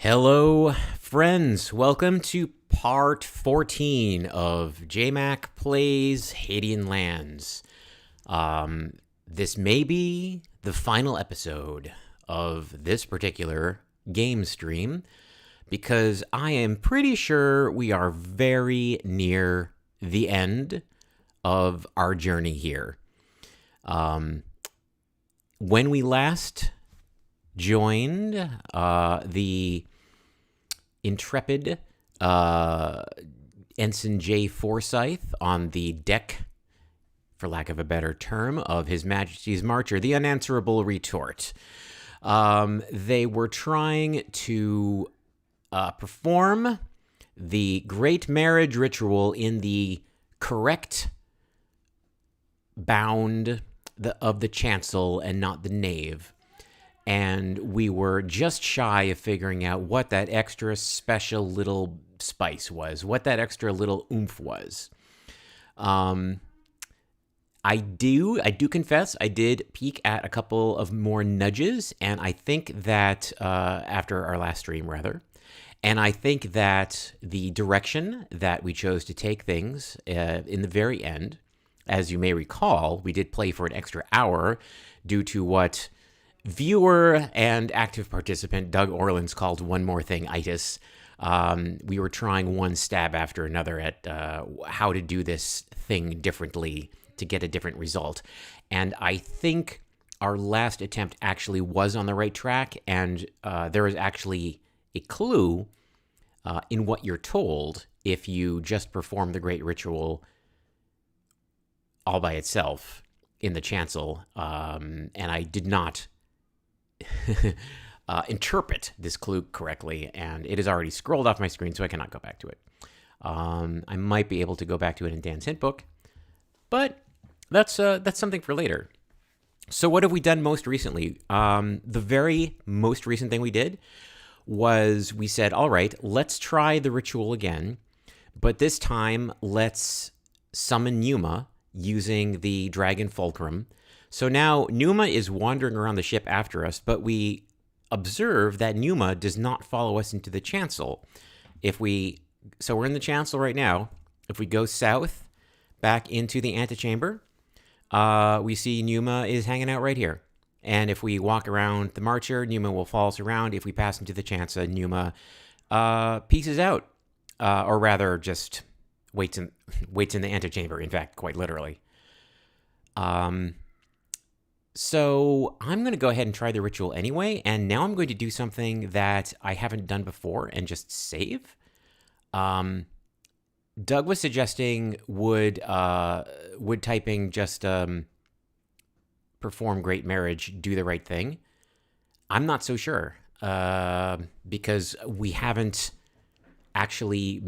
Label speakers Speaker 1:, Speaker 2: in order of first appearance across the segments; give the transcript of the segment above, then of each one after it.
Speaker 1: Hello, friends. Welcome to part 14 of Jmac Plays Hadean Lands. This may be the final episode of this particular game stream because I am pretty sure we are very near the end of our journey here. When we last joined the intrepid Ensign J. Forsyth on the deck, for lack of a better term, of His Majesty's Marcher, the Unanswerable Retort. They were trying to perform the Great Marriage Ritual in the correct bound of the chancel and not the nave. And we were just shy of figuring out what that extra special little spice was, what that extra little oomph was. I do confess, I did peek at a couple of more nudges, and I think that, after our last stream, rather, and I think that the direction that we chose to take things in the very end, as you may recall, we did play for an extra hour due to what viewer and active participant Doug Orleans called one more thing itis. We were trying one stab after another at how to do this thing differently to get a different result. And I think our last attempt actually was on the right track, and there is actually a clue in what you're told if you just perform the Great Ritual all by itself in the chancel. And I did not interpret this clue correctly, and it is already scrolled off my screen, so I cannot go back to it. I might be able to go back to it in Dan's hint book, but that's something for later. So what have we done most recently? The very most recent thing we did was we said, all right, let's try the ritual again, but this time let's summon Numa using the Dragon Fulcrum. So now Numa is wandering around the ship after us, but we observe that Numa does not follow us into the chancel. So we're in the chancel right now. If we go south back into the antechamber, we see Numa is hanging out right here. And if we walk around the Marcher, Numa will follow us around. If we pass into the chancel, Numa pieces out, or rather just waits in the antechamber, in fact, quite literally. So I'm going to go ahead and try the ritual anyway, and now I'm going to do something that I haven't done before and just save. Doug was suggesting would typing just perform Great Marriage, do the right thing. I'm not so sure because we haven't actually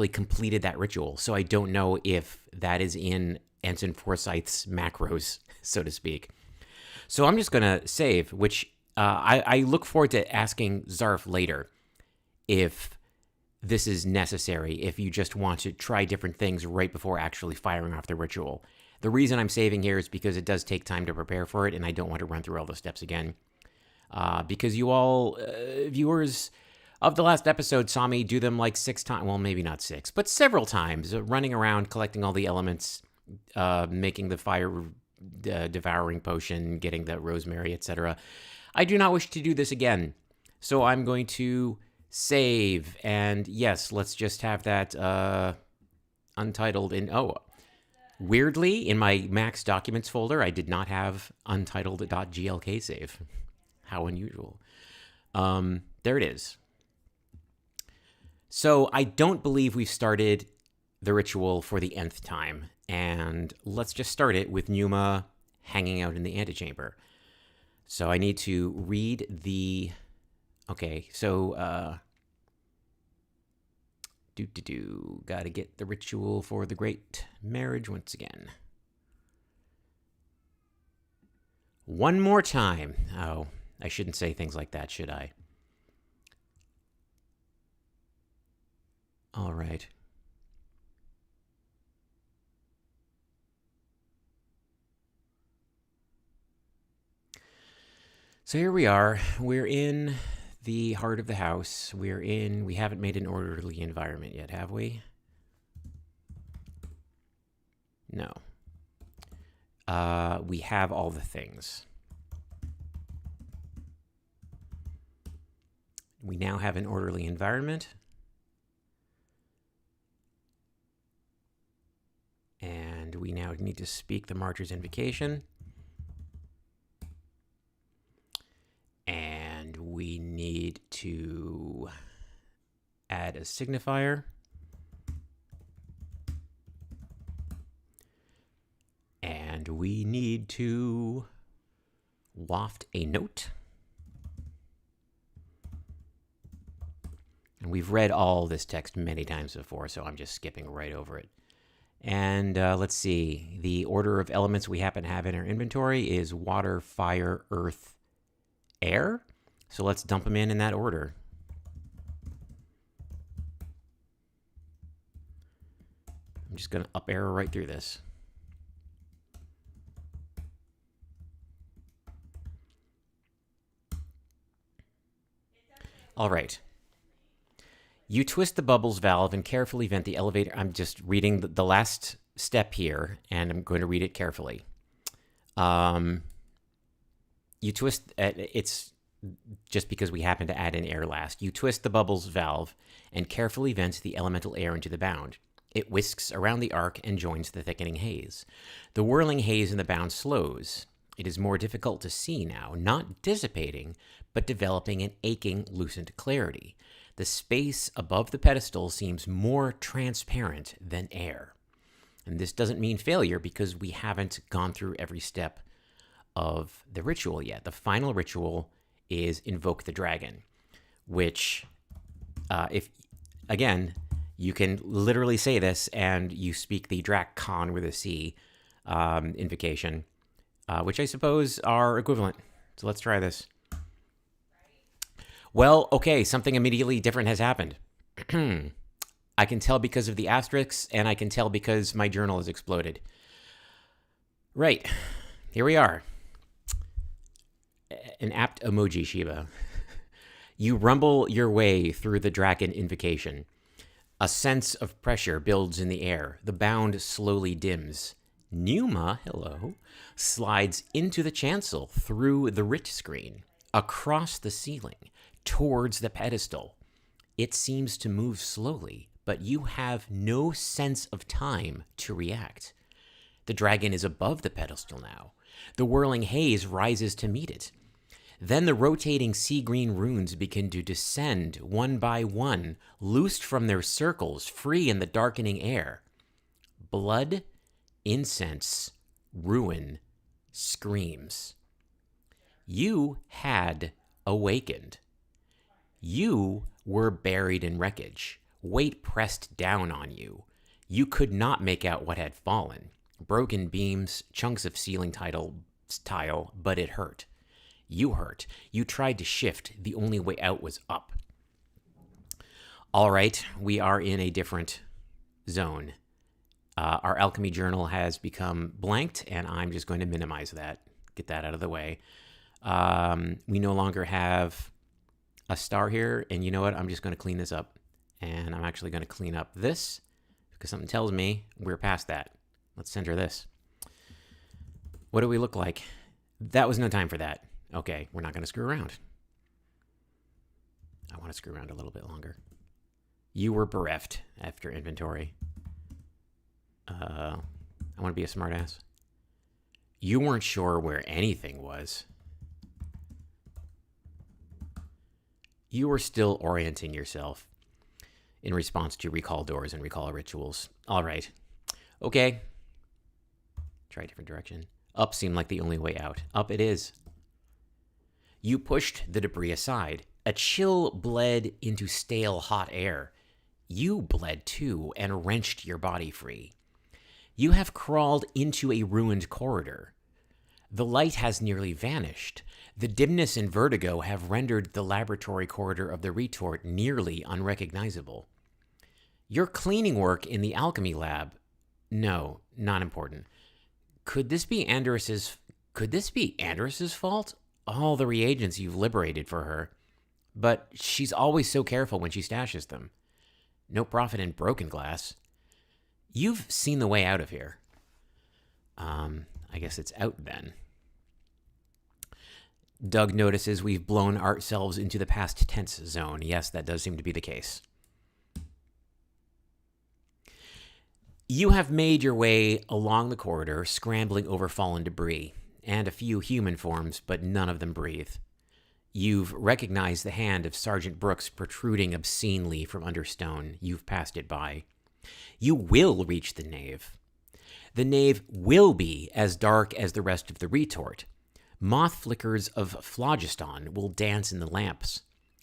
Speaker 1: completed that ritual, so I don't know if that is in Ensign Forsyth's macros, so to speak. So I'm just going to save, which I look forward to asking Zarf later if this is necessary, if you just want to try different things right before actually firing off the ritual. The reason I'm saving here is because it does take time to prepare for it, and I don't want to run through all those steps again. Because you all, viewers of the last episode, saw me do them like 6 times, well, maybe not 6, but several times, running around, collecting all the elements, making the fire devouring potion, getting the rosemary, etc. I do not wish to do this again, so I'm going to save, and yes, let's just have that untitled in. Oh, weirdly, in my Max Documents folder, I did not have untitled.glk save. How unusual. There it is. So I don't believe we've started the ritual for the nth time. And let's just start it with Numa hanging out in the antechamber. So I need to read the... Okay, so... Gotta get the ritual for the Great Marriage once again. One more time. Oh, I shouldn't say things like that, should I? All right. So here we are. We're in the heart of the house. We haven't made an orderly environment yet, have we? No. We have all the things. We now have an orderly environment. And we now need to speak the Martyr's Invocation. And we need to add a signifier. And we need to waft a note. And we've read all this text many times before, so I'm just skipping right over it. And let's see. The order of elements we happen to have in our inventory is water, fire, earth, air. So let's dump them in that order. I'm just going to up arrow right through this. All right. You twist the bubbles valve and carefully vent the elevator. I'm just reading the last step here, and I'm going to read it carefully. You twist, it's just because we happen to add in air last. You twist the bubbles valve and carefully vent the elemental air into the bound. It whisks around the arc and joins the thickening haze. The whirling haze in the bound slows. It is more difficult to see now, not dissipating, but developing an aching, lucent clarity. The space above the pedestal seems more transparent than air. And this doesn't mean failure because we haven't gone through every step of the ritual yet. The final ritual is Invoke the Dragon, which, if again, you can literally say this and you speak the Drak-Khan with a C invocation, which I suppose are equivalent. So let's try this. Well, okay, something immediately different has happened. I can tell because of the asterisks, and I can tell because my journal has exploded. Right, here we are. An apt emoji, Shiba. You rumble your way through the Draken invocation. A sense of pressure builds in the air. The bound slowly dims. Numa, hello, slides into the chancel through the writ screen, across the ceiling, towards the pedestal. It seems to move slowly, but you have no sense of time to react. The dragon is above the pedestal now. The whirling haze rises to meet it. Then the rotating sea green runes begin to descend one by one, loosed from their circles, free in the darkening air. Blood, incense, ruin, screams. You had awakened. You were buried in wreckage. Weight pressed down on you. You could not make out what had fallen. Broken beams, chunks of ceiling tile, but it hurt. You hurt. You tried to shift. The only way out was up. All right, we are in a different zone. Our alchemy journal has become blanked, and I'm just going to minimize that, get that out of the way. We no longer have a star here, and you know what? I'm just going to clean this up. And I'm actually going to clean up this, because something tells me we're past that. Let's center this. What do we look like? That was no time for that. Okay, we're not going to screw around. I want to screw around a little bit longer. You were bereft after inventory. I want to be a smartass. You weren't sure where anything was. You were still orienting yourself in response to recall doors and recall rituals. All right. Okay. Try a different direction. Up seemed like the only way out. Up it is. You pushed the debris aside. A chill bled into stale hot air. You bled too and wrenched your body free. You have crawled into a ruined corridor. The light has nearly vanished. The dimness and vertigo have rendered the laboratory corridor of the retort nearly unrecognizable. Your cleaning work in the alchemy lab. No, not important. Could this be Andrus's fault? all the reagents you've liberated for her, but she's always so careful when she stashes them. No profit in broken glass. You've seen the way out of here. I guess it's out then. Doug notices we've blown ourselves into the past tense zone. Yes, that does seem to be the case. You have made your way along the corridor, scrambling over fallen debris, and a few human forms, but none of them breathe. You've recognized the hand of Sergeant Brooks protruding obscenely from under stone. You've passed it by. You will reach the nave. The nave will be as dark as the rest of the retort. Moth flickers of phlogiston will dance in the lamps.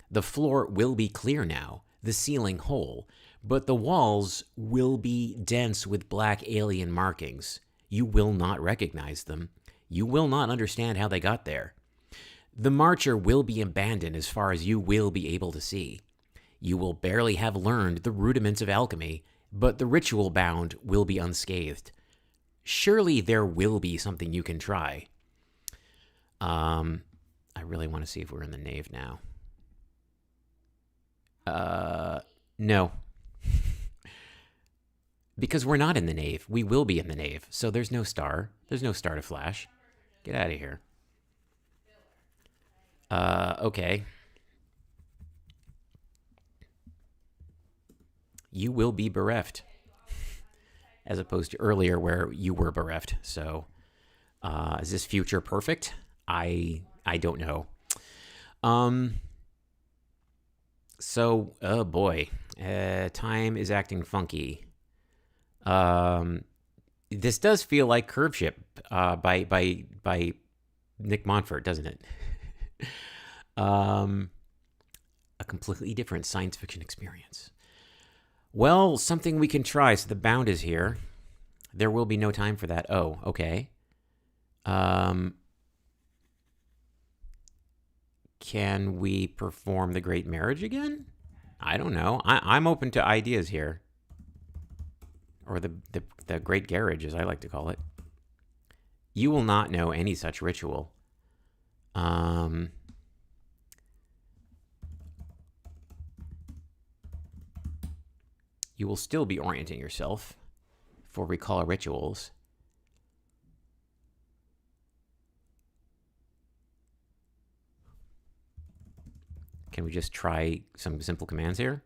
Speaker 1: The floor will be clear now, the ceiling whole, but the walls will be dense with black alien markings. You will not recognize them. You will not understand how they got there. The marcher will be abandoned as far as you will be able to see. You will barely have learned the rudiments of alchemy, but the ritual bound will be unscathed. Surely there will be something you can try. I really want to see if we're in the nave now. No. Because we're not in the nave. We will be in the nave. So there's no star. There's no star to flash. Get out of here. Okay. You will be bereft. As opposed to earlier where you were bereft. So, is this future perfect? I don't know. So, oh boy. Time is acting funky. This does feel like Curve Ship by Nick Montfort, doesn't it? A completely different science fiction experience. Well, something we can try. So the bound is here. There will be no time for that. Oh, okay. Can we perform the Great Marriage again? I don't know. I'm open to ideas here. Or the Great Garage, as I like to call it. You will not know any such ritual. You will still be orienting yourself for recall rituals. Can we just try some simple commands here?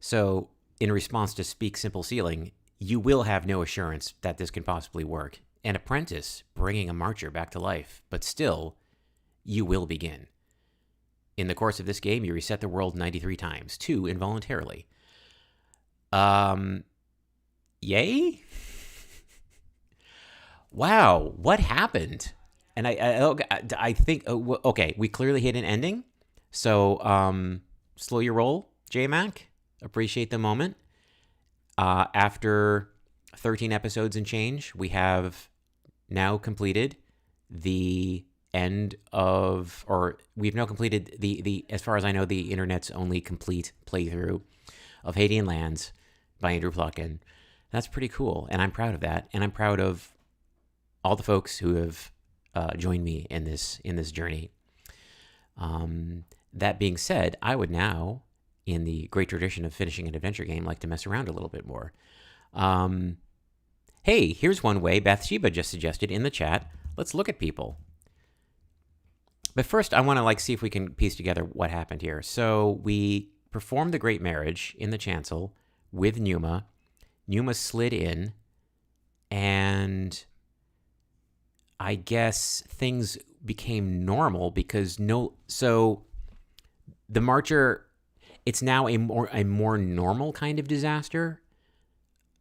Speaker 1: So, in response to Speak Simple Sealing, you will have no assurance that this can possibly work. An apprentice bringing a marcher back to life, but still, you will begin. In the course of this game, you reset the world 93 times, 2 involuntarily. Yay? Wow, what happened? And I think, okay, we clearly hit an ending. So, slow your roll, Jmac. Appreciate the moment. After 13 episodes and change, we have now completed the end of, or we've now completed the as far as I know, the internet's only complete playthrough of Hadean Lands by Andrew Plotkin. That's pretty cool, and I'm proud of that, and I'm proud of all the folks who have joined me in this journey. That being said, I would now, in the great tradition of finishing an adventure game, like to mess around a little bit more. Hey, here's one way Bathsheba just suggested in the chat. Let's look at people. But first, I want to see if we can piece together what happened here. So we performed the Great Marriage in the chancel with Numa. Numa slid in, and I guess things became normal because so the marcher, it's now a more normal kind of disaster,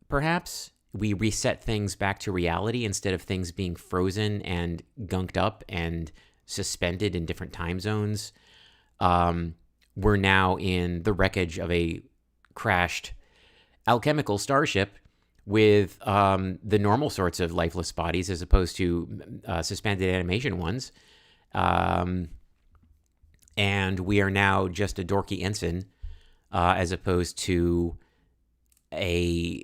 Speaker 1: perhaps. We reset things back to reality instead of things being frozen and gunked up and suspended in different time zones. We're now in the wreckage of a crashed alchemical starship with the normal sorts of lifeless bodies as opposed to suspended animation ones. And we are now just a dorky ensign as opposed to a,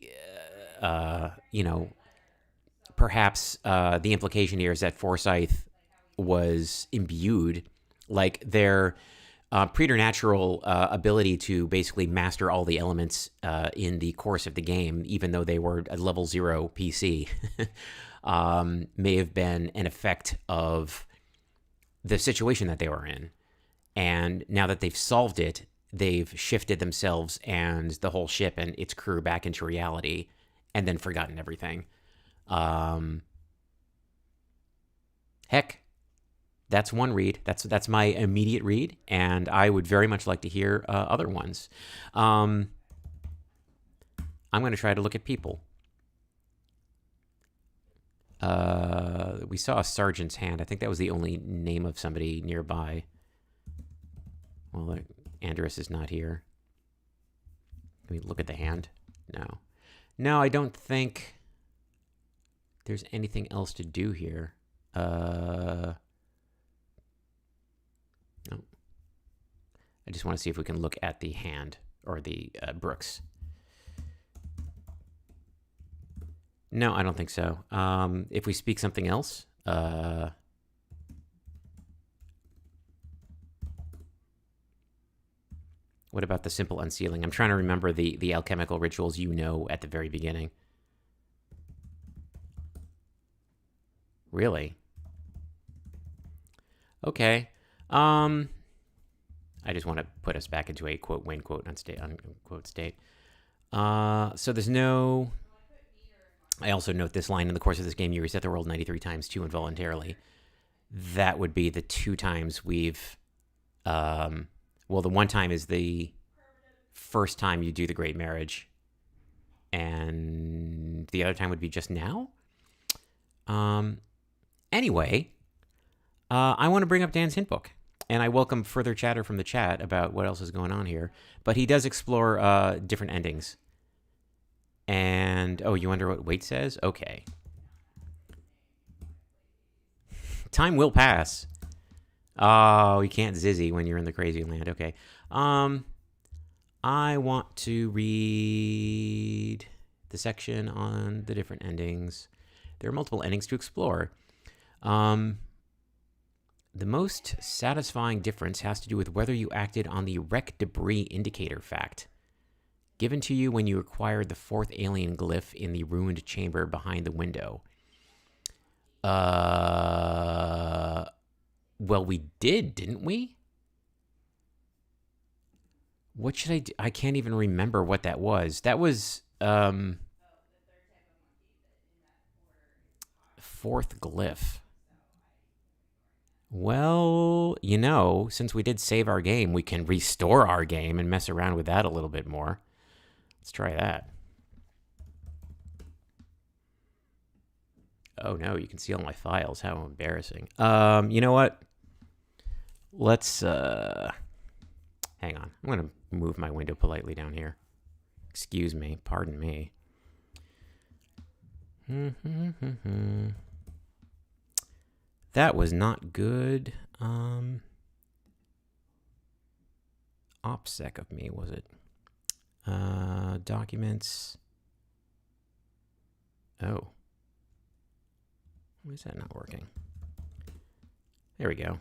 Speaker 1: perhaps the implication here is that Forsyth was imbued, like their preternatural ability to basically master all the elements in the course of the game, even though they were a level 0 PC, may have been an effect of the situation that they were in. And now that they've solved it, they've shifted themselves and the whole ship and its crew back into reality and then forgotten everything. Heck, that's one read. That's my immediate read, and I would very much like to hear other ones. I'm going to try to look at people. We saw a sergeant's hand. I think that was the only name of somebody nearby. Well, Andrus is not here. Can we look at the hand? No. No, I don't think there's anything else to do here. No. I just want to see if we can look at the hand or the Brooks. No, I don't think so. If we speak something else, what about the simple unsealing? I'm trying to remember the alchemical rituals at the very beginning. Really? Okay. I just want to put us back into a quote win quote unquote state. So there's no. I also note this line: in the course of this game, you reset the world 93 times, 2 involuntarily. That would be the 2 times we've. Well, the one time is the first time you do the Great Marriage, and the other time would be just now. Anyway, I want to bring up Dan's hint book, and I welcome further chatter from the chat about what else is going on here. But he does explore different endings. And, oh, you wonder what weight says? Okay. Time will pass. Oh, you can't zizzy when you're in the crazy land. Okay. I want to read the section on the different endings. There are multiple endings to explore. The most satisfying difference has to do with whether you acted on the wreck debris indicator fact, given to you when you acquired the 4th alien glyph in the ruined chamber behind the window. Well, we did, didn't we? What should I do? I can't even remember what that was. That was 4th glyph. Well, since we did save our game, we can restore our game and mess around with that a little bit more. Let's try that. Oh no, you can see all my files. How embarrassing. You know what? Let's hang on. I'm going to move my window politely down here. Excuse me. Pardon me. That was not good. OPSEC of me, was it? Documents. Oh. Why is that not working? There we go.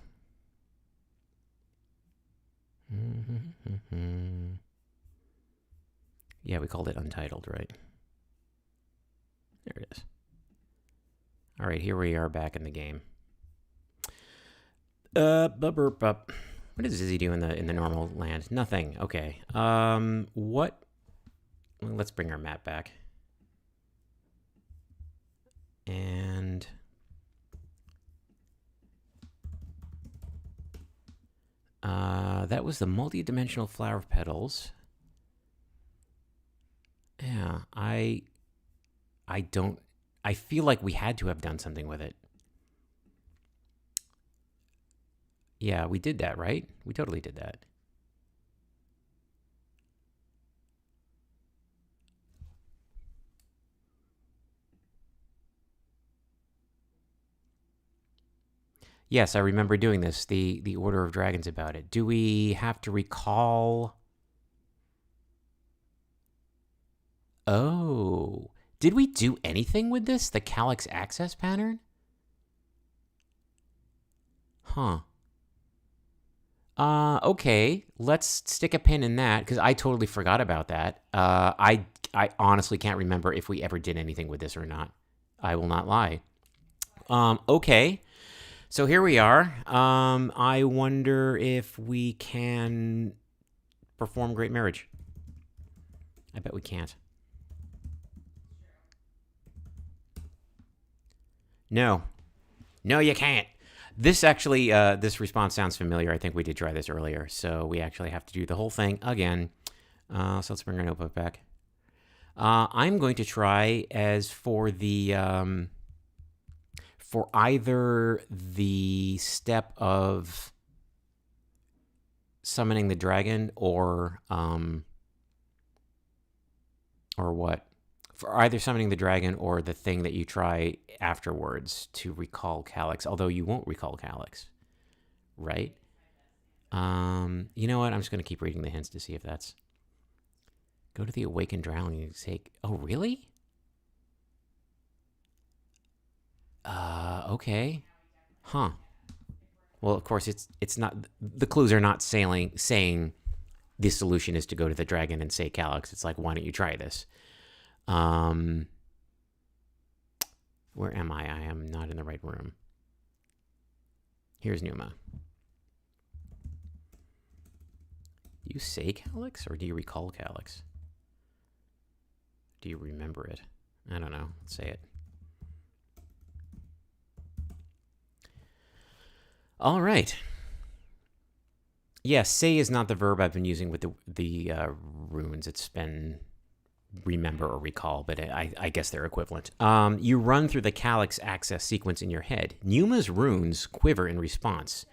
Speaker 1: Yeah, we called it Untitled, right? There it is. All right, here we are back in the game. What does Izzy do in the normal land? Nothing. Okay. What? Well, let's bring our map back. And that was the multi-dimensional flower petals. Yeah, I feel like we had to have done something with it. Yeah, we did that, right? We totally did that. Yes, I remember doing this, the Order of Dragons about it. Do we have to recall? Oh, Did we do anything with this? The calyx access pattern? Huh. Okay. Let's stick a pin in that because I totally forgot about that. I honestly can't remember if we ever did anything with this or not. I will not lie. Okay. So here we are. I wonder if we can perform Great Marriage. I bet we can't. No. No, you can't. This actually, this response sounds familiar. I think we did try this earlier, so we actually have to do the whole thing again. So let's bring our notebook back. I'm going to try as for the for either the step of summoning the dragon or what? For either summoning the dragon or the thing that you try afterwards to recall Calyx, although you won't recall Calyx, right? You know what? I'm just going to keep reading the hints to see if that's... Go to the Awakened Drowning and take... Oh, really? Okay. Huh. Well, of course, it's not... The clues are not saying the solution is to go to the dragon and say Calyx. It's like, why don't you try this? Where am I? I am not in the right room. Here's Numa. Do you say Calyx or do you recall Calyx? Do you remember it? I don't know. Let's say it. All right. Yes, say is not the verb I've been using with the runes. It's been remember or recall, but I guess they're equivalent. You run through the Calyx access sequence in your head. Numa's runes quiver in response.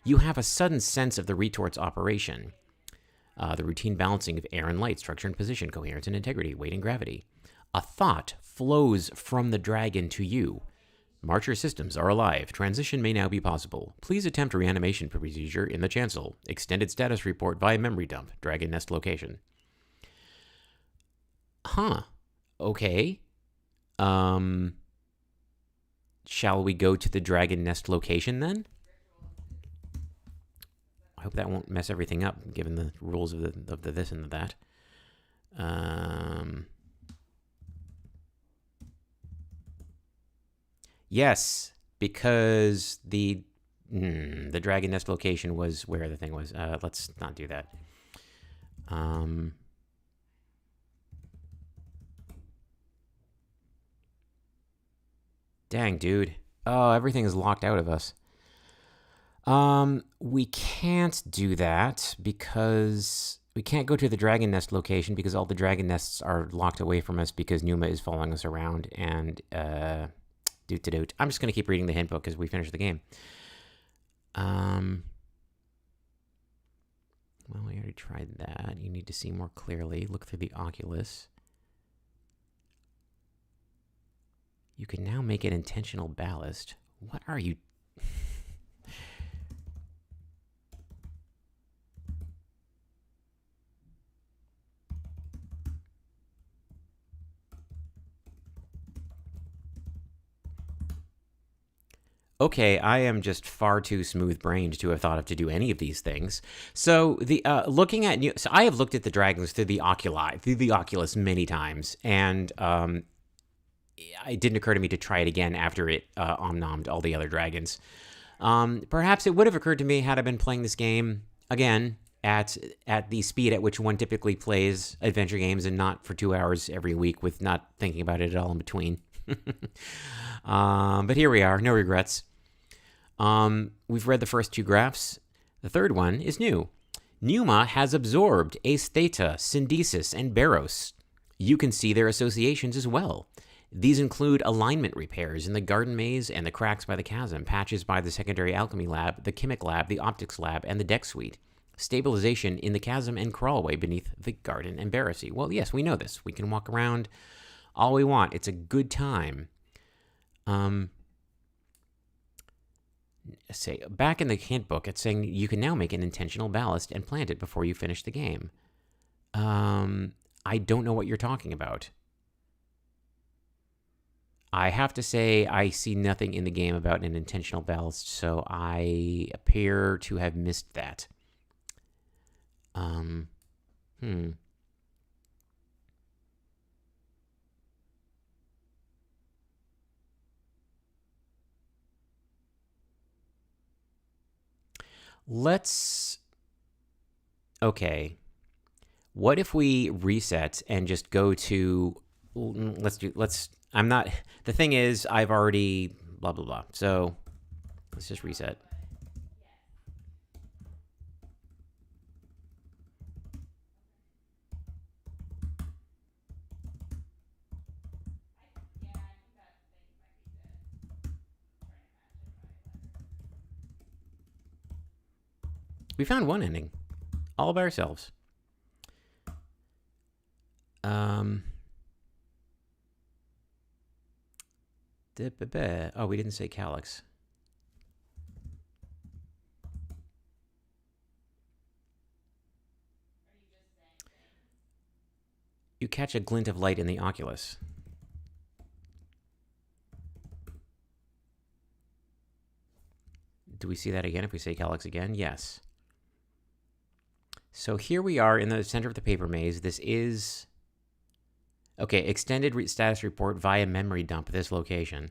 Speaker 1: You have a sudden sense of the retort's operation. The routine balancing of air and light, structure and position, coherence and integrity, weight and gravity. A thought flows from the dragon to you. Marcher systems are alive. Transition may now be possible. Please attempt reanimation procedure in the chancel. Extended status report via memory dump. Dragon nest location. Huh. Okay. Shall we go to the dragon nest location then? I hope that won't mess everything up, given the rules of the this and the that. Yes, because the dragon nest location was where the thing was. Let's not do that. Dang, dude. Oh, everything is locked out of us. We can't do that because we can't go to the dragon nest location because all the dragon nests are locked away from us because Numa is following us around and, doot. I'm just going to keep reading the hint book because we finished the game. Well, we already tried that. You need to see more clearly. Look through the oculus. You can now make an intentional ballast. What are you... Okay, I am just far too smooth-brained to have thought of to do any of these things. So the looking at so I have looked at the dragons through the oculus many times, and it didn't occur to me to try it again after it omnommed all the other dragons. Perhaps it would have occurred to me had I been playing this game again at the speed at which one typically plays adventure games, and not for 2 hours every week with not thinking about it at all in between. But here we are, no regrets. We've read the first 2 graphs. The third one is new. Numa has absorbed Ace Theta, Syndesis, and Baros. You can see their associations as well. These include alignment repairs in the garden maze and the cracks by the chasm, patches by the secondary alchemy lab, the chemic lab, the optics lab, and the deck suite. Stabilization in the chasm and crawlway beneath the garden and barracy. Well, yes, we know this. We can walk around all we want. It's a good time. Say back in the hint book, it's saying you can now make an intentional ballast and plant it before you finish the game. I don't know what you're talking about. I have to say I see nothing in the game about an intentional ballast, so I appear to have missed that. Hmm. Let's... Okay. What if we reset and just go to... I'm not... The thing is, I've already... Blah, blah, blah. So, let's just reset. We found one ending. All by ourselves. Oh, we didn't say calyx. You catch a glint of light in the oculus. Do we see that again if we say calyx again? Yes. So here we are in the center of the paper maze. This is... Okay, extended status report via memory dump at this location.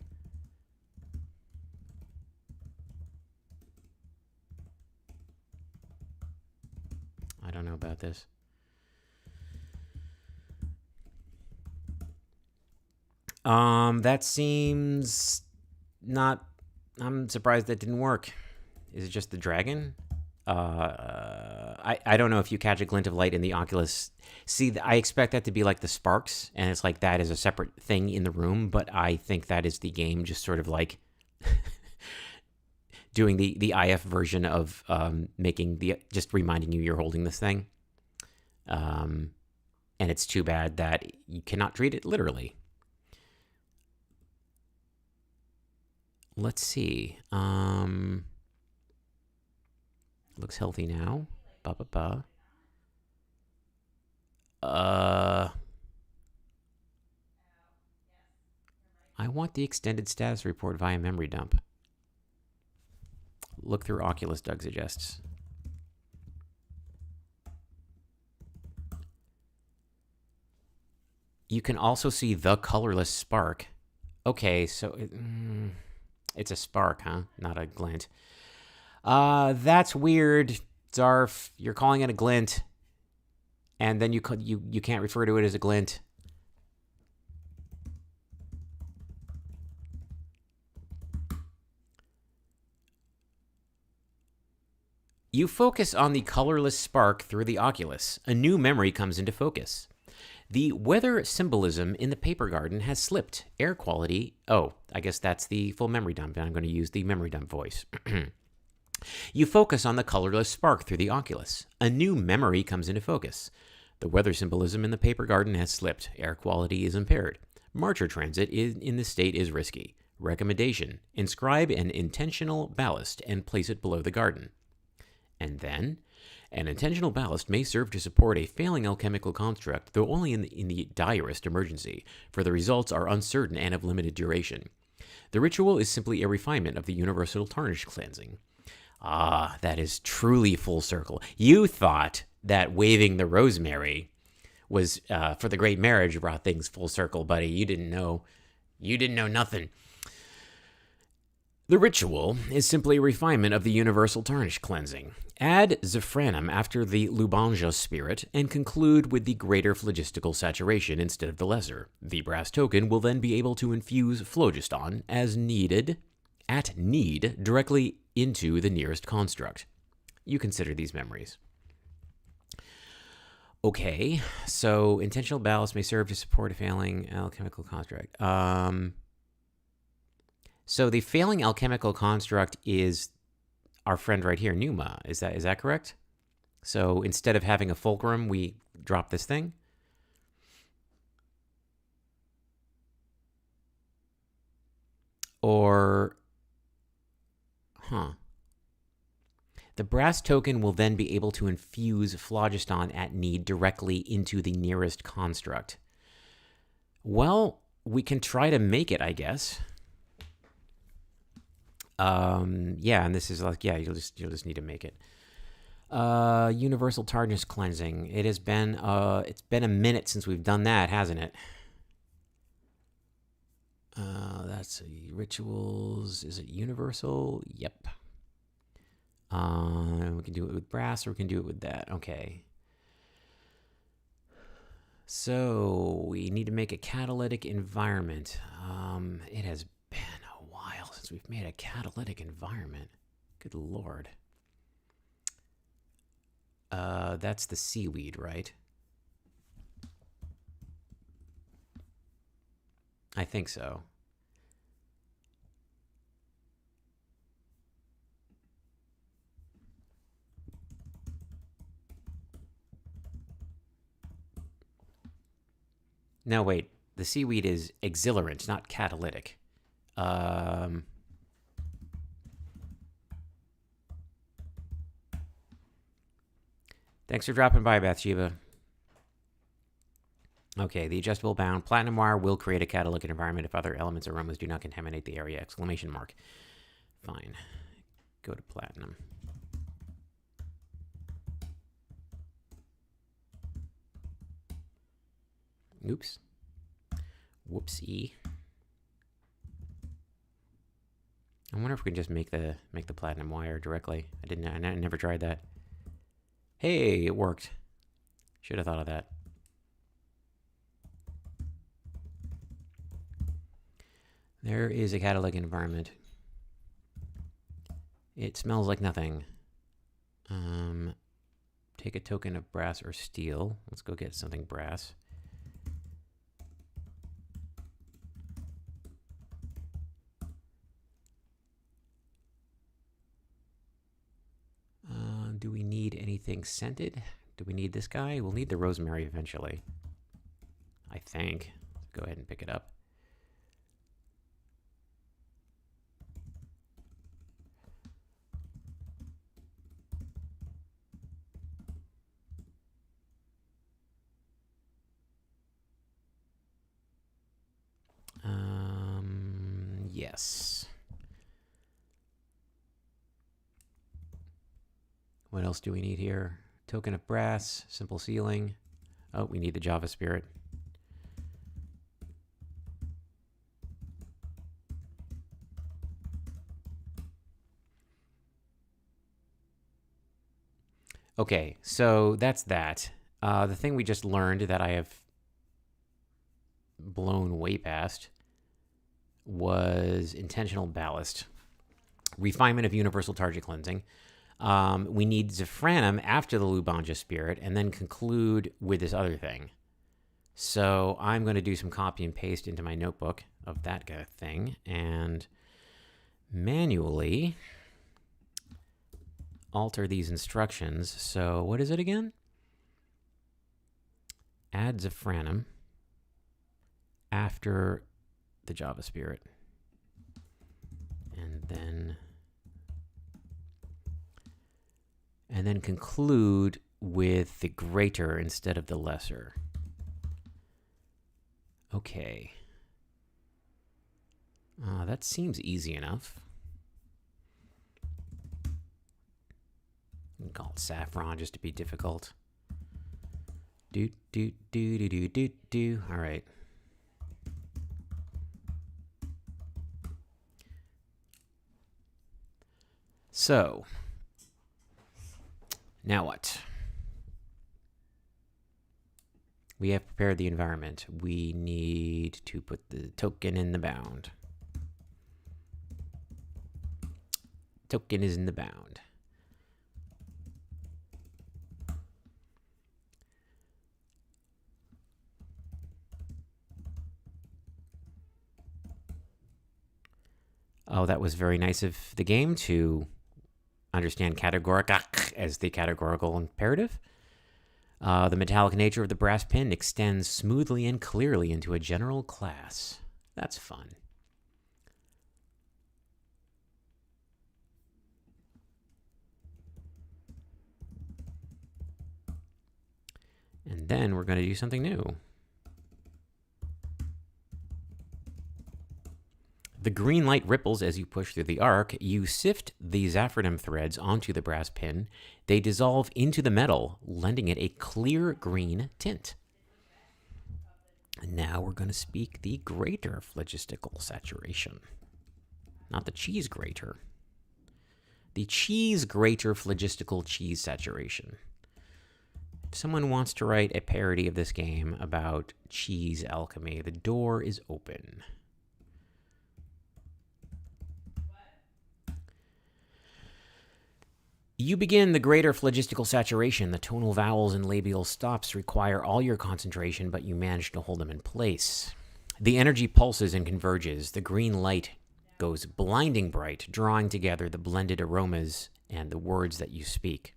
Speaker 1: I don't know about this. That seems not... I'm surprised that didn't work. Is it just the dragon? I don't know if you catch a glint of light in the oculus. See, I expect that to be like the sparks, and it's like that is a separate thing in the room, but I think that is the game just sort of like doing the IF version of just reminding you you're holding this thing. And it's too bad that you cannot treat it literally. Let's see. Looks healthy now. I want the extended status report via memory dump. Look through Oculus, Doug suggests. You can also see the colorless spark. Okay, so it's a spark, huh? Not a glint. That's weird, Zarf. You're calling it a glint, and then you can't refer to it as a glint. You focus on the colorless spark through the oculus. A new memory comes into focus. The weather symbolism in the paper garden has slipped. Air quality... Oh, I guess that's the full memory dump, and I'm going to use the memory dump voice. You focus on the colorless spark through the oculus. A new memory comes into focus. The weather symbolism in the paper garden has slipped. Air quality is impaired. Marcher transit in the state is risky. Recommendation: inscribe an intentional ballast and place it below the garden. And then, an intentional ballast may serve to support a failing alchemical construct, though only in the direst emergency, for the results are uncertain and of limited duration. The ritual is simply a refinement of the universal tarnish cleansing. Ah, that is truly full circle. You thought that waving the rosemary was for the great marriage brought things full circle, buddy. You didn't know. You didn't know nothing. The ritual is simply a refinement of the universal tarnish cleansing. Add Zephrannum after the Lubanja spirit and conclude with the greater phlogistical saturation instead of the lesser. The brass token will then be able to infuse phlogiston as needed, at need, directly into the nearest construct. You consider these memories. Okay, so intentional ballast may serve to support a failing alchemical construct. So the failing alchemical construct is our friend right here, Numa. Is that correct? So instead of having a fulcrum, we drop this thing. Or, the brass token will then be able to infuse phlogiston at need directly into the nearest construct. Well, we can try to make it, I guess. Yeah, and this is like, yeah, you'll just need to make it. Universal Tartness Cleansing. It's been a minute since we've done that, hasn't it? That's rituals. Is it universal? Yep. We can do it with brass, or we can do it with that. Okay. So we need to make a catalytic environment. It has been a while since we've made a catalytic environment. Good Lord. That's the seaweed, right? I think so. No, wait. The seaweed is exhilarant, not catalytic. Thanks for dropping by, Bathsheba. Okay, the adjustable bound platinum wire will create a catalytic environment if other elements or aromas do not contaminate the area! Exclamation mark. Fine. Go to platinum. Oops. Whoopsie. I wonder if we can just make the platinum wire directly. I never tried that. Hey, it worked. Should have thought of that. There is a catalytic environment. It smells like nothing. Take a token of brass or steel. Let's go get something brass. Do we need anything scented? Do we need this guy? We'll need the rosemary eventually, I think. Go ahead and pick it up. Yes. What else do we need here? Token of brass, simple sealing. Oh, we need the Java Spirit. Okay, so that's that. The thing we just learned that I have blown way past was intentional ballast. Refinement of universal target cleansing. We need Zephranium after the Lubanja Spirit, and then conclude with this other thing. So I'm going to do some copy and paste into my notebook of that kind of thing, and manually alter these instructions. So what is it again? Add Zephranium after the Java Spirit. And then conclude with the greater instead of the lesser. Okay. That seems easy enough. We can call it saffron just to be difficult. Do. All right. So, now what? We have prepared the environment. We need to put the token in the bound. Token is in the bound. Oh, that was very nice of the game to understand categoric as the categorical imperative. The metallic nature of the brass pin extends smoothly and clearly into a general class. That's fun. And then we're going to do something new. The green light ripples as you push through the arc. You sift the Zaphrodum threads onto the brass pin. They dissolve into the metal, lending it a clear green tint. And now we're going to speak the greater phlogistical saturation. Not the cheese grater. The cheese grater phlogistical cheese saturation. If someone wants to write a parody of this game about cheese alchemy, the door is open. You begin the greater phlogistical saturation. The tonal vowels and labial stops require all your concentration, but you manage to hold them in place. The energy pulses and converges. The green light goes blinding bright, drawing together the blended aromas and the words that you speak.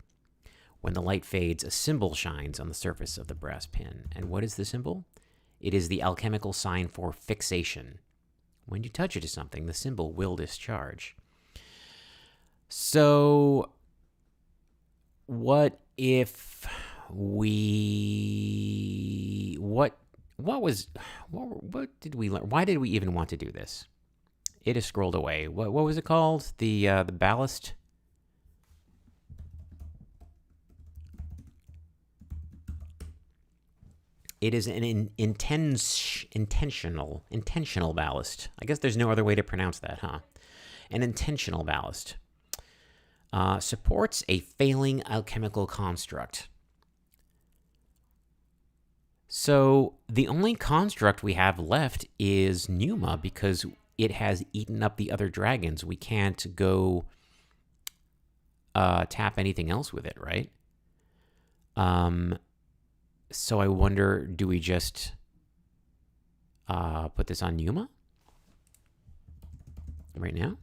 Speaker 1: When the light fades, a symbol shines on the surface of the brass pin. And what is the symbol? It is the alchemical sign for fixation. When you touch it to something, the symbol will discharge. So, what if we... What did we learn? Why did we even want to do this? It is scrolled away. What was it called? The ballast? It is an intentional ballast. I guess there's no other way to pronounce that, huh? An intentional ballast. Supports a failing alchemical construct. So the only construct we have left is Pneuma, because it has eaten up the other dragons. We can't go tap anything else with it, right? So I wonder, do we just put this on Pneuma right now?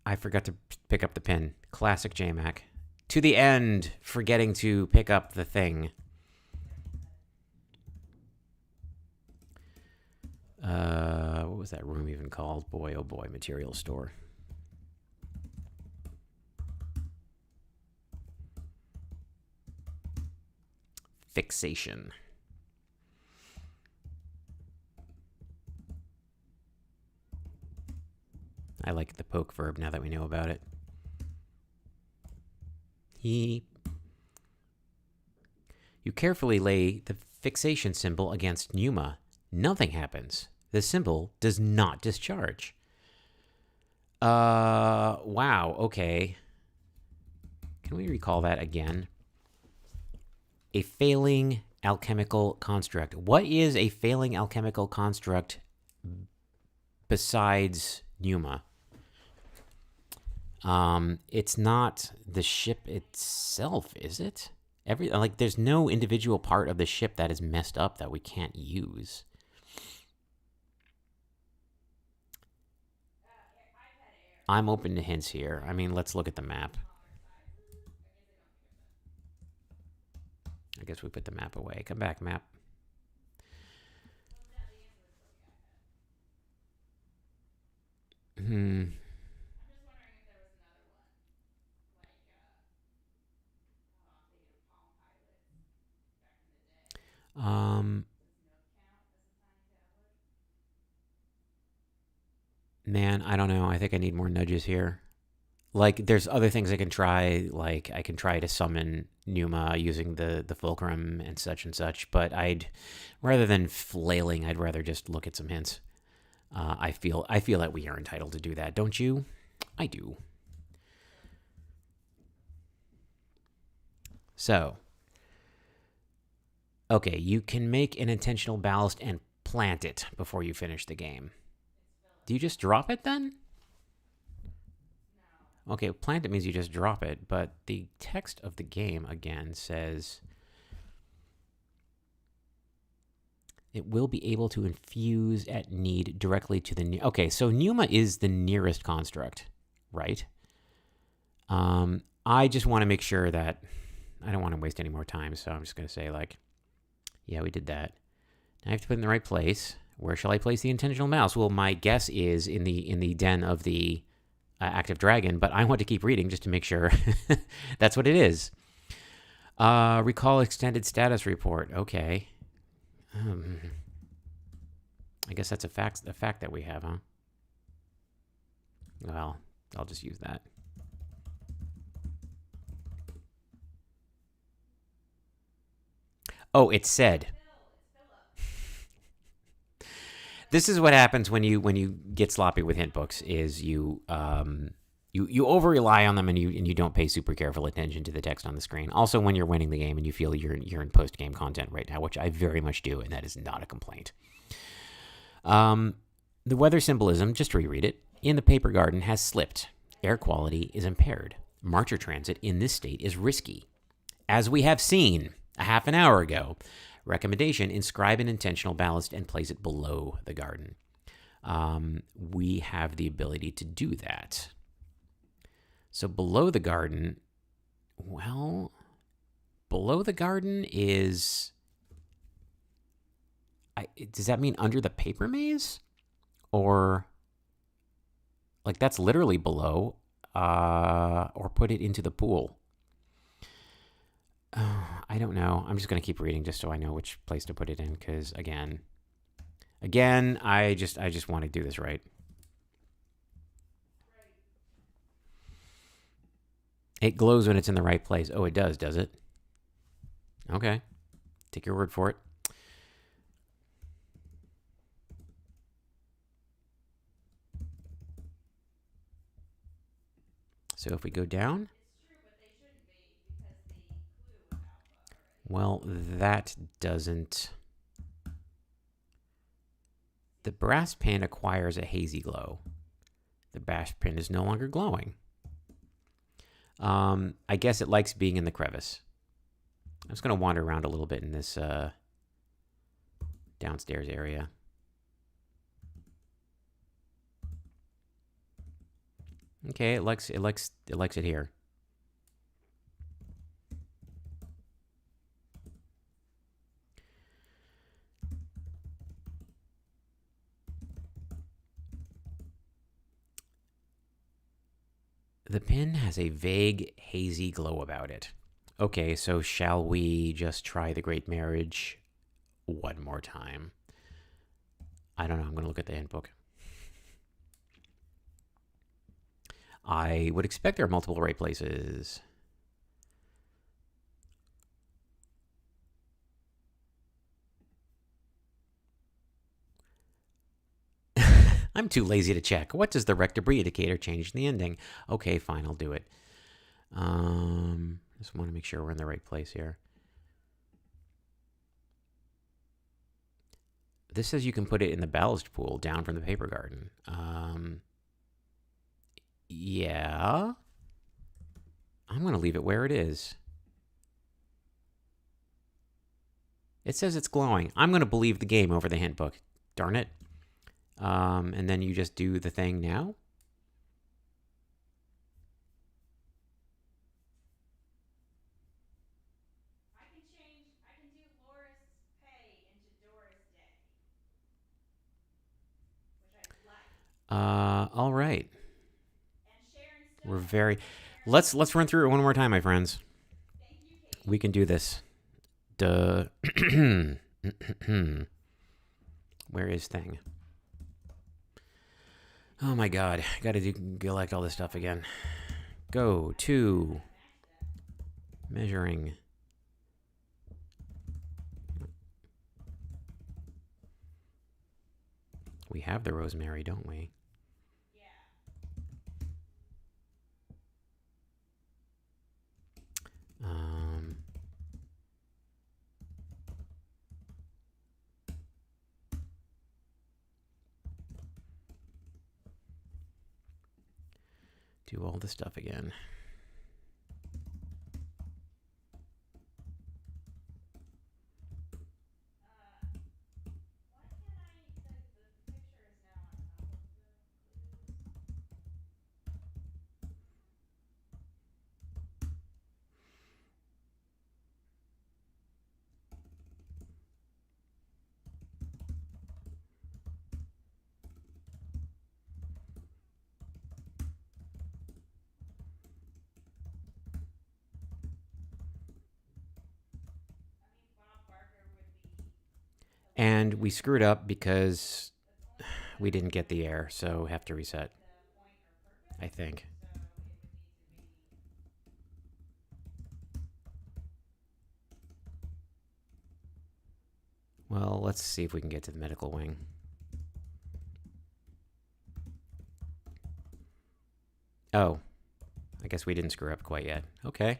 Speaker 1: I forgot to pick up the pin. Classic Jmac. To the end, forgetting to pick up the thing. What was that room even called? Boy, oh boy, material store. Fixation. I like the poke verb now that we know about it. You carefully lay the fixation symbol against Pneuma. Nothing happens. The symbol does not discharge. Wow, okay. Can we recall that again? A failing alchemical construct. What is a failing alchemical construct besides Pneuma? It's not the ship itself, is it? There's no individual part of the ship that is messed up that we can't use. I'm open to hints here. I mean, let's look at the map. I guess we put the map away. Come back, map. Man, I don't know. I think I need more nudges here. Like, there's other things I can try. Like, I can try to summon Pneuma using the fulcrum and such. But rather than flailing, I'd rather just look at some hints. I feel that we are entitled to do that, don't you? I do. So, okay, you can make an intentional ballast and plant it before you finish the game. Do you just drop it then? Okay, plant it means you just drop it, but the text of the game, again, says it will be able to infuse at need directly to the... Okay, so Pneuma is the nearest construct, right? I just want to make sure that... I don't want to waste any more time, so I'm just going to say, like, yeah, we did that. Now I have to put it in the right place. Where shall I place the intentional mouse? Well, my guess is in the den of the active dragon, but I want to keep reading just to make sure that's what it is. Recall extended status report. Okay. I guess that's a fact that we have, huh? Well, I'll just use that. Oh, it said. This is what happens when you get sloppy with hint books. Is you you over rely on them and you don't pay super careful attention to the text on the screen. Also, when you're winning the game and you feel you're in post game content right now, which I very much do, and that is not a complaint. The weather symbolism, just to reread it, in the paper garden has slipped. Air quality is impaired. Marcher transit in this state is risky. As we have seen a half an hour ago, recommendation, inscribe an intentional ballast and place it below the garden. We have the ability to do that. So below the garden, well, below the garden is... does that mean under the paper maze? Or, like, that's literally below, or put it into the pool. I don't know. I'm just going to keep reading just so I know which place to put it in, because, again, I just want to do this right. It glows when it's in the right place. Oh, it does it? Okay. Take your word for it. So if we go down... Well, that doesn't... The brass pin acquires a hazy glow. The brass pin is no longer glowing. I guess it likes being in the crevice. I'm just going to wander around a little bit in this downstairs area. Okay, it likes it here. The pin has a vague, hazy glow about it. Okay, so shall we just try the Great Marriage one more time? I don't know. I'm going to look at the hint book. I would expect there are multiple right places. I'm too lazy to check. What does the wreck debris indicator change in the ending? Okay, fine, I'll do it. Just want to make sure we're in the right place here. This says you can put it in the ballast pool down from the paper garden. Yeah. I'm going to leave it where it is. It says it's glowing. I'm going to believe the game over the hint book. Darn it. And then you just do the thing now?
Speaker 2: I can do Loris Pay into Doris Day, which I like.
Speaker 1: All right.
Speaker 2: And Sharon still
Speaker 1: We're very... Let's run through it one more time, my friends.
Speaker 2: Thank you, Kate.
Speaker 1: We can do this. Duh. Where is thing? Oh my god. Gotta collect all this stuff again. Go to... Measuring. We have the rosemary, don't we? Do all the stuff again. And we screwed up because
Speaker 2: That's only one of
Speaker 1: we
Speaker 2: them.
Speaker 1: didn't get the air, so have to reset,
Speaker 2: The point or purpose.
Speaker 1: I think.
Speaker 2: So it would need to be.
Speaker 1: Well, let's see if we can get to the medical wing. Oh, I guess we didn't screw up quite yet. Okay.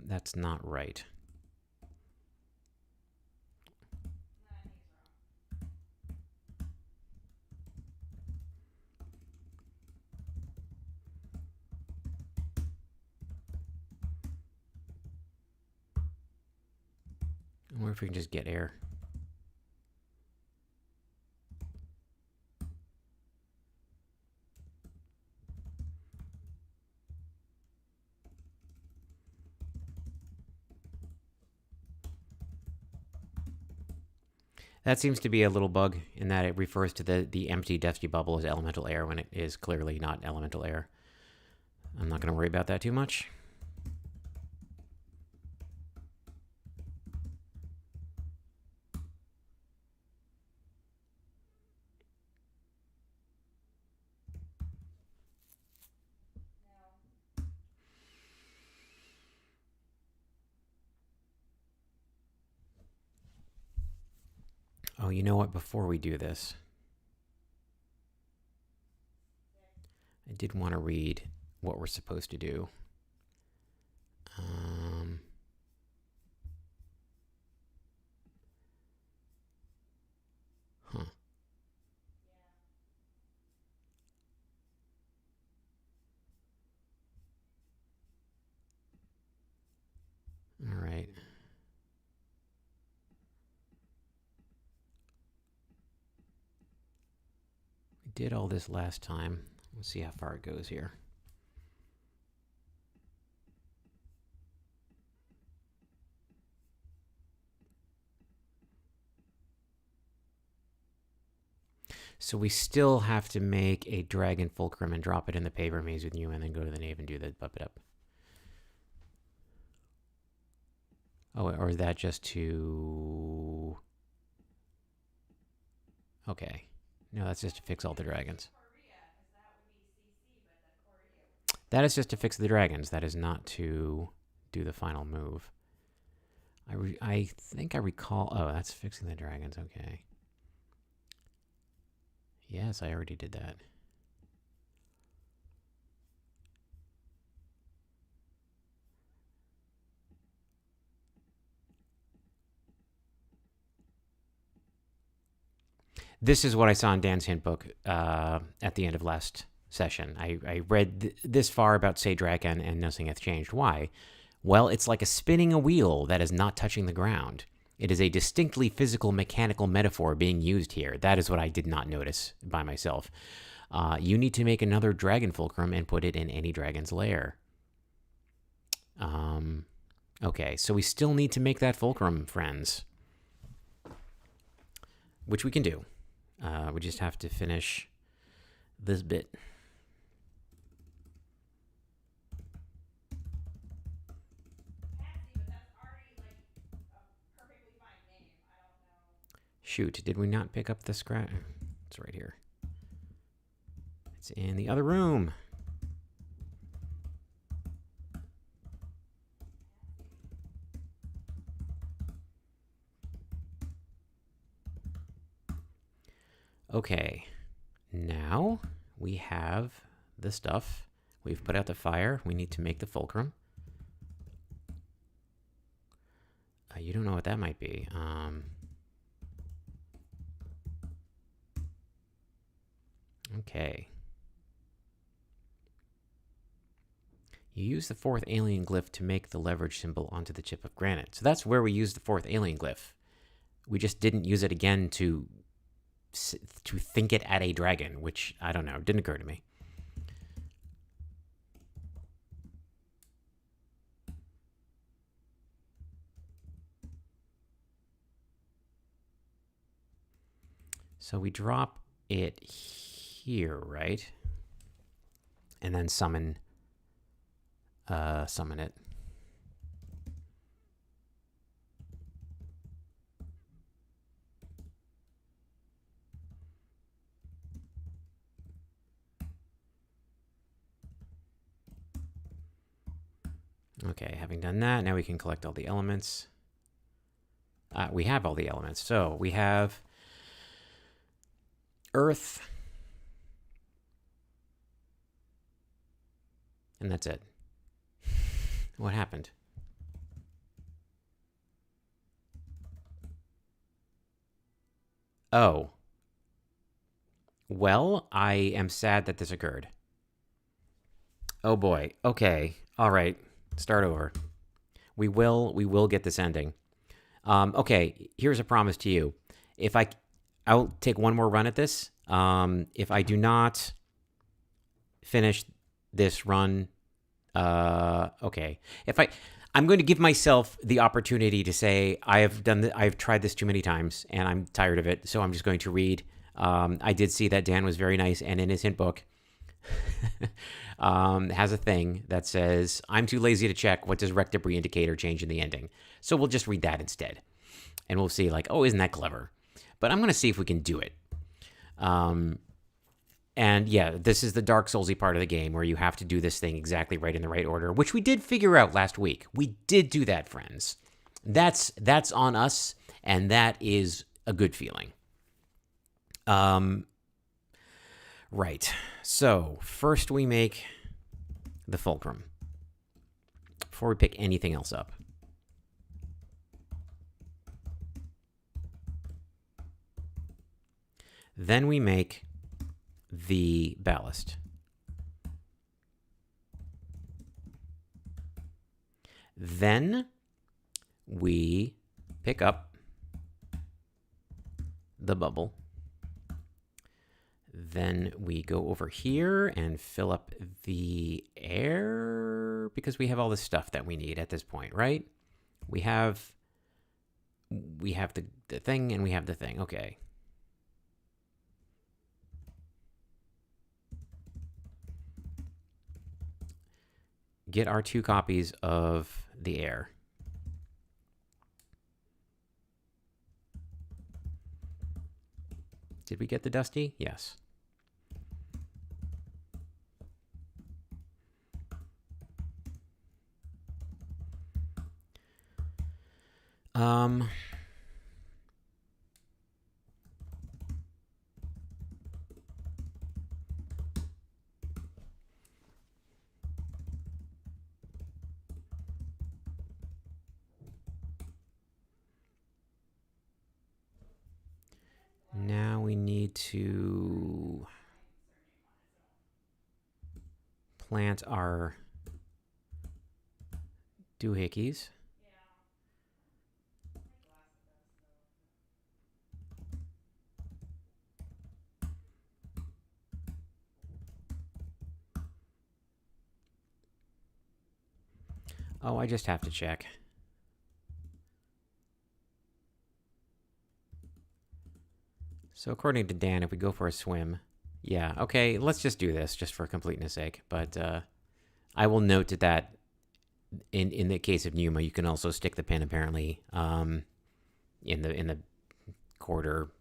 Speaker 1: That's not right.
Speaker 2: No, I think it's wrong.
Speaker 1: I wonder if we can just get air. That seems to be a little bug in that it refers to the empty dusty bubble as elemental air when it is clearly not elemental air. I'm not going to worry about that too much.
Speaker 2: No.
Speaker 1: Oh, you know what? Before we do this, I did want to read what we're supposed to do. Huh. All right. We did all this last time. Let's see how far it goes here. So we still have to make a dragon fulcrum and drop it in the paper maze with you and then go to the nave and do the puppet up. Oh, or is that just to... Okay. No, that's just to fix all the dragons. That is just to fix the dragons. That is not to do the final move. I think I recall... Oh, that's fixing the dragons. Okay. Yes, I already did that. This is what I saw in Dan's hint book at the end of last session. I read this far about Say Draken and nothing hath changed. Why? Well, it's like a spinning a wheel that is not touching the ground. It is a distinctly physical, mechanical metaphor being used here. That is what I did not notice by myself. You need to make another dragon fulcrum and put it in any dragon's lair. Okay, so we still need to make that fulcrum, friends. Which we can do. We just have to finish this bit.
Speaker 2: Patsy, but that's already like a perfectly fine name. I don't know.
Speaker 1: Shoot, did we not pick up the scratch? It's right here. It's in the other room. Okay, now we have the stuff. We've put out the fire. We need to make the fulcrum. You don't know what that might be. Okay. You use the fourth alien glyph to make the leverage symbol onto the chip of granite. So that's where we use the fourth alien glyph. We just didn't use it again to think it at a dragon, which, I don't know, didn't occur to me. So we drop it here, right? And then summon it. Okay, having done that, now we can collect all the elements. We have all the elements. So we have earth, and that's it. What happened? Oh. Well, I am sad that this occurred. Oh boy. Okay. All right. Start over. We will get this ending. Okay, here's a promise to you. If I'll take one more run at this. If I do not finish this run, okay. I'm going to give myself the opportunity to say I've tried this too many times and I'm tired of it, so I'm just going to read. I did see that Dan was very nice and innocent book. Has a thing that says, I'm too lazy to check what does rect debris indicator change in the ending. So we'll just read that instead. And we'll see, like, oh, isn't that clever? But I'm going to see if we can do it. And yeah, this is the Dark Soulsy part of the game where you have to do this thing exactly right in the right order, which we did figure out last week. We did do that, friends. That's on us, and that is a good feeling. Right. So first we make the fulcrum before we pick anything else up. Then we make the ballast. Then we pick up the bubble. Then we go over here and fill up the air because we have all the stuff that we need at this point, right? We have the thing and we have the thing. Okay. Get our 2 copies of the air. Did we get the Dusty? Yes. Now we need to plant our doohickeys. Oh, I just have to check. So according to Dan, if we go for a swim, yeah, okay, let's just do this just for completeness sake. But I will note that in the case of Numa, you can also stick the pin apparently in the quarter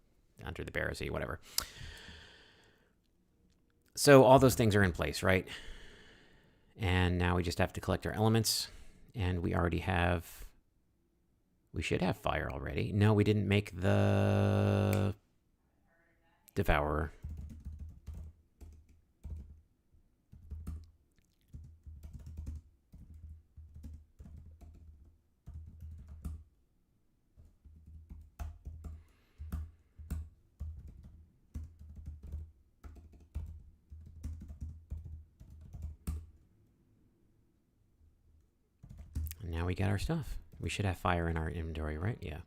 Speaker 1: under the Barasy, whatever. So all those things are in place, right? And now we just have to collect our elements, and we already have. We should have fire already. No, we didn't make the Devourer. And now we got our stuff. We should have fire in our inventory, right? Yeah.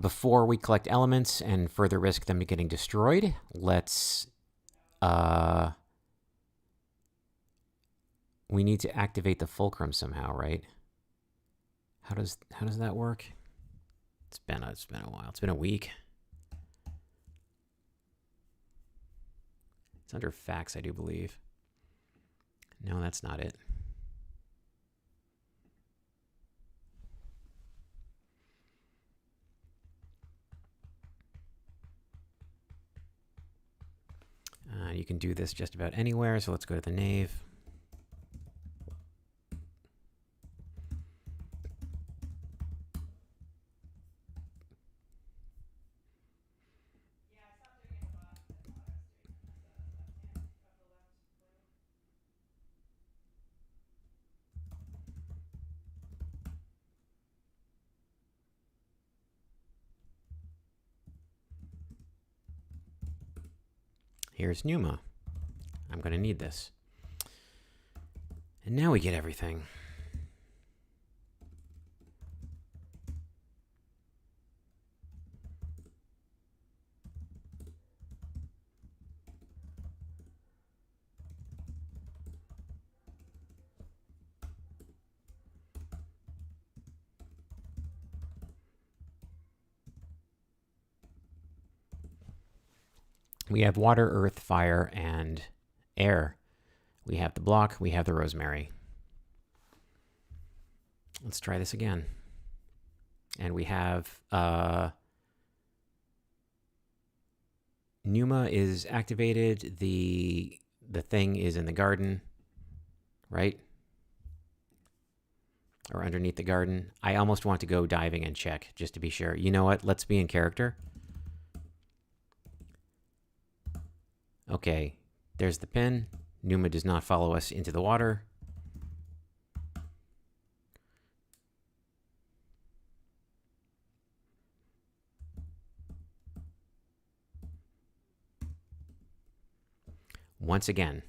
Speaker 1: Before we collect elements and further risk them getting destroyed, let's we need to activate the fulcrum somehow, right? How does that work? It's been a while. It's been a week. It's under facts, I do believe. No, that's not it. You can do this just about anywhere, so let's go to the nave.
Speaker 2: Yeah, I stopped doing it in the bottom because I thought I was doing them as a left hand of the left blue.
Speaker 1: Here's Numa. I'm going to need this. And now we get everything. We have water, earth, fire, and air. We have the block. We have the rosemary. Let's try this again. And we have Numa is activated. The thing is in the garden, right? Or underneath the garden. I almost want to go diving and check just to be sure. You know what? Let's be in character. Okay, there's the pin. Numa does not follow us into the water. Once again.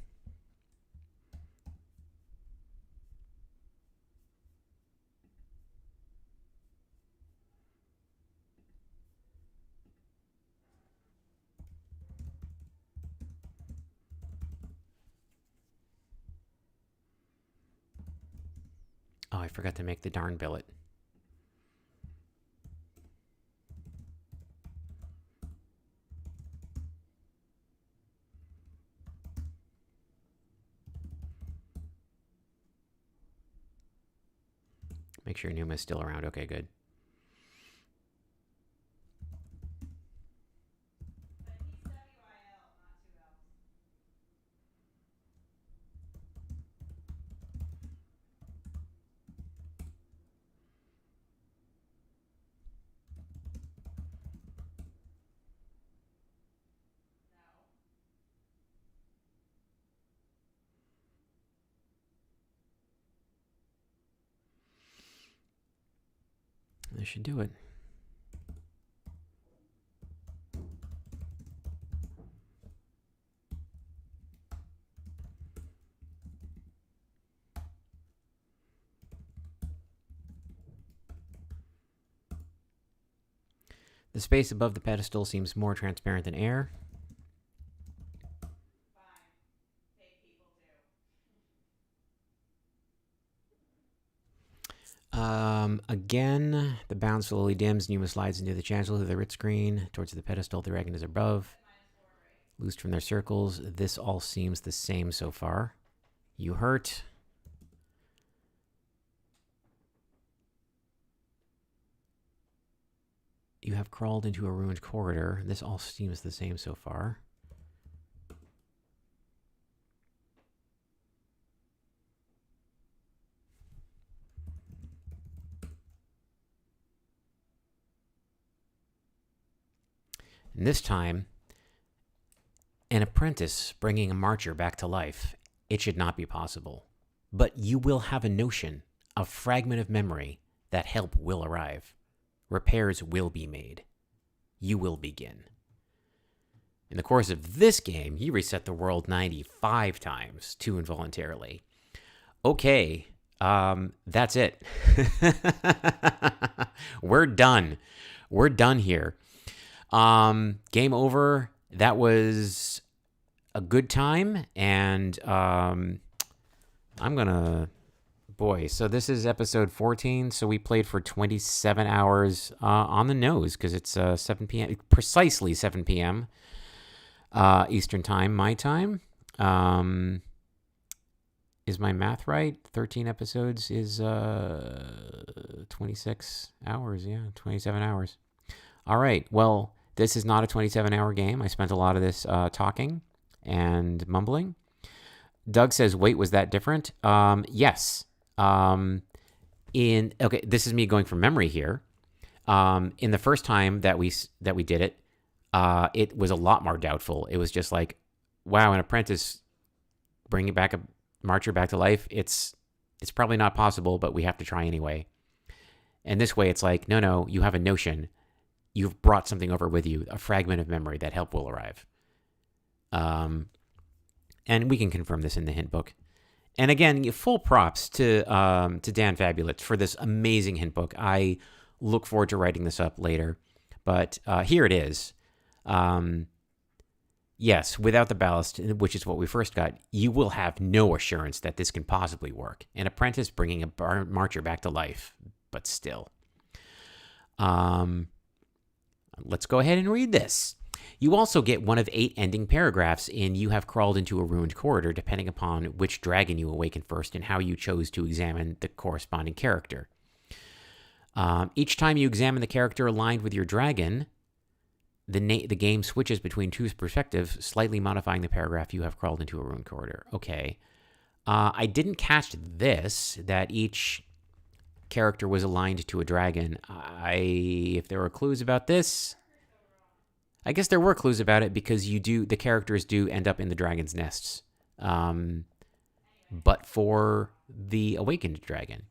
Speaker 1: Oh, I forgot to make the darn billet. Make sure Numa's still around. Okay, good.
Speaker 2: But he's WIL, not two L's. No.
Speaker 1: This should do it. The space above the pedestal seems more transparent than air.
Speaker 2: Fine. Fake people too.
Speaker 1: Again, the bound slowly dims. Numa slides into the chancel of the writ screen. Towards the pedestal, the dragon is above.
Speaker 2: -4, right?
Speaker 1: Loosed from their circles. This all seems the same so far. You hurt. You have crawled into a ruined corridor. This all seems the same so far. And this time, an apprentice bringing a marcher back to life. It should not be possible. But you will have a notion, a fragment of memory, that help will arrive. Repairs will be made. You will begin. In the course of this game, you reset the world 95 times, too involuntarily. Okay, that's it. We're done. We're done here. Game over. That was a good time, and I'm gonna... Boy, so this is episode 14, so we played for 27 hours on the nose, because it's 7 p.m., precisely 7 p.m. Eastern time, my time. Is my math right? 13 episodes is 26 hours. Yeah, 27 hours. All right. Well, this is not a 27-hour game. I spent a lot of this talking and mumbling. Doug says, "Wait, was that different?" Yes. Okay, this is me going from memory here. In the first time that we did it, it was a lot more doubtful. It was just like, wow, an apprentice bringing back a marcher back to life. It's probably not possible, but we have to try anyway. And this way, it's like, no, you have a notion. You've brought something over with you, a fragment of memory that help will arrive. And we can confirm this in the hint book. And again, full props to Dan Fabulous for this amazing hint book. I look forward to writing this up later, but here it is. Yes, without the ballast, which is what we first got, you will have no assurance that this can possibly work. An apprentice bringing a marcher back to life, but still. Let's go ahead and read this. You also get one of 8 ending paragraphs in You Have Crawled into a Ruined Corridor, depending upon which dragon you awaken first and how you chose to examine the corresponding character. Each time you examine the character aligned with your dragon, the game switches between 2 perspectives, slightly modifying the paragraph You Have Crawled into a Ruined Corridor. Okay. I didn't catch this, that each character was aligned to a dragon. If there were clues about this, I guess there were clues about it because the characters do end up in the dragon's nests. But for the awakened dragon.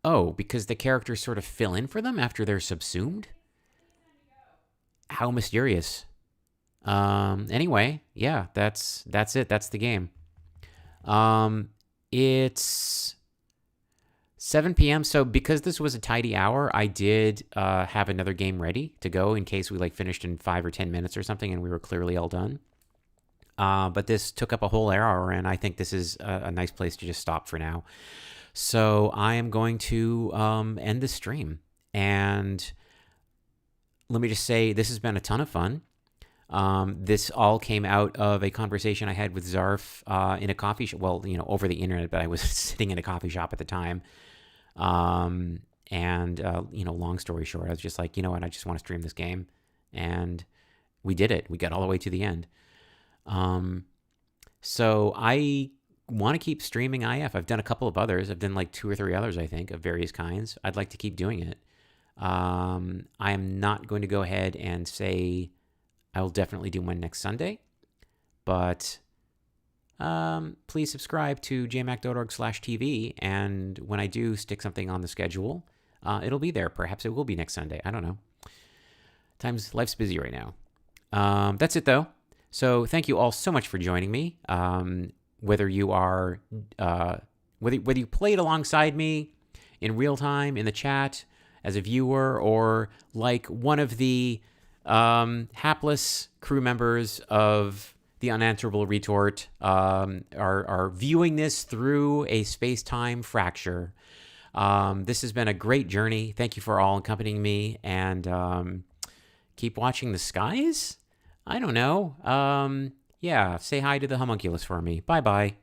Speaker 1: Oh, because the characters sort of fill in for them after they're subsumed? How mysterious. Anyway, yeah, that's it. That's the game. It's 7 p.m. So because this was a tidy hour, I did have another game ready to go in case we finished in 5 or 10 minutes or something and we were clearly all done. But this took up a whole hour, and I think this is a nice place to just stop for now. So I am going to end the stream. And let me just say, this has been a ton of fun. This all came out of a conversation I had with Zarf in a coffee shop. Well, over the internet, but I was sitting in a coffee shop at the time. Long story short, I was just like, you know what, I just want to stream this game. And we did it. We got all the way to the end. So I want to keep streaming IF. I've done a couple of others. I've done 2 or 3 others, I think, of various kinds. I'd like to keep doing it. I am not going to go ahead and say I will definitely do one next Sunday, but please subscribe to jmac.org/TV, and when I do stick something on the schedule, it'll be there. Perhaps it will be next Sunday. I don't know. Life's busy right now. That's it, though. So thank you all so much for joining me. Whether you are, whether you played alongside me in real time in the chat as a viewer, or like one of the hapless crew members of the Unanswerable Retort are viewing this through a space-time fracture. This has been a great journey. Thank you for all accompanying me, and keep watching the skies? I don't know. Yeah, say hi to the homunculus for me. Bye-bye.